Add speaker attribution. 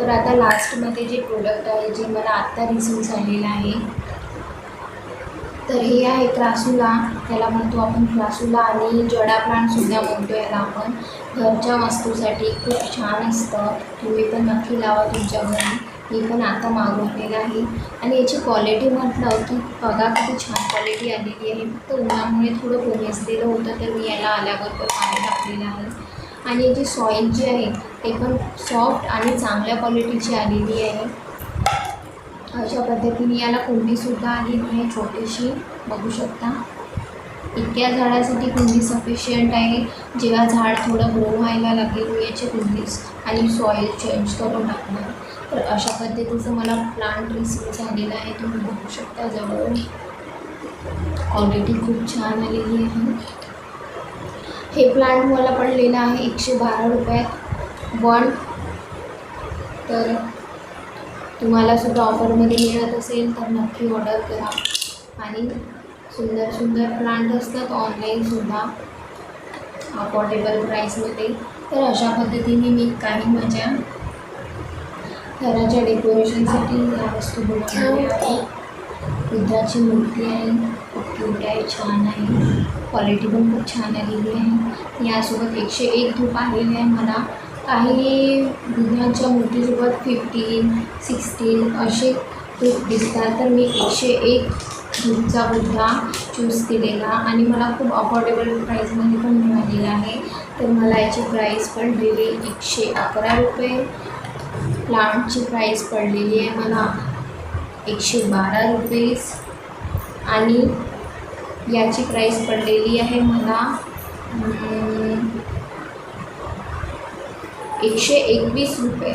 Speaker 1: तर आता लास्टमध्ये जे प्रोडक्ट आहे जे मला आत्ता रिसीव झालेलं आहे, तर हे आहे क्रासूला. त्याला म्हणतो आपण क्रासूला, आणि जडा प्लांटसुद्धा म्हणतो याला आपण. घरच्या वस्तूसाठी खूप छान असतं, तुम्ही पण नक्की लावा तुमच्या घरी. मी पण आता मागवलेलं आहे. आणि याची क्वालिटी म्हटलं की बघा किती छान क्वालिटी आलेली आहे. फक्त उन्हामुळे थोडं कोमेजलेलं होतं, तर मी याला आल्याबरोबर पाणी टाकलेलं आहे. आणि याची सॉईल जी आहे ते पण सॉफ्ट आणि चांगल्या क्वालिटीची आलेली आहे. अशा पद्धतीने याला कुंडीसुद्धा आलेली आहे छोटीशी, बघू शकता. इतक्या झाडासाठी कुंडी सफिशियंट आहे. जेव्हा झाड थोडं ग्रो व्हायला लागेल मी याची कुंडीस आणि सॉईल चेंज करून टाकणार. तर अशा पद्धतीचं मला प्लांट रिसीव झालेलं आहे, तुम्ही बघू शकता जवळ. क्वालिटी खूप छान आलेली आहे. हे प्लांट मला पडलेलं आहे 112 रुपयात वन. तर तुम्हालासुद्धा ऑफरमध्ये मिळत असेल तर नक्की ऑर्डर करा. आणि सुंदर सुंदर प्लांट असतात ऑनलाईनसुद्धा अफोर्डेबल प्राईसमध्ये. तर अशा पद्धतीने मी काही माझ्या घराच्या डेकोरेशनसाठी या वस्तू बनवलेल्या आहे. बुद्धाची मूर्ती आहे, खूप क्यूट आहे, छान आहे. क्वालिटी पण खूप छान आलेली आहे. यासोबत 101 धूप आलेले आहे मला. काही बुद्धांच्या मूर्तीसोबत 15, 16 असे धूप दिसतात, तर मी 101 धूपचा बुद्धा चूज केलेला आणि मला खूप अफोर्डेबल प्राईसमध्ये पण मिळालेला आहे. तर मला याची प्राईस पडलेली 111 रुपये. प्लांटची प्राईस पडलेली आहे मला 112 रुपये. आणि याची प्राईस पडलेली आहे मला 121 रुपये.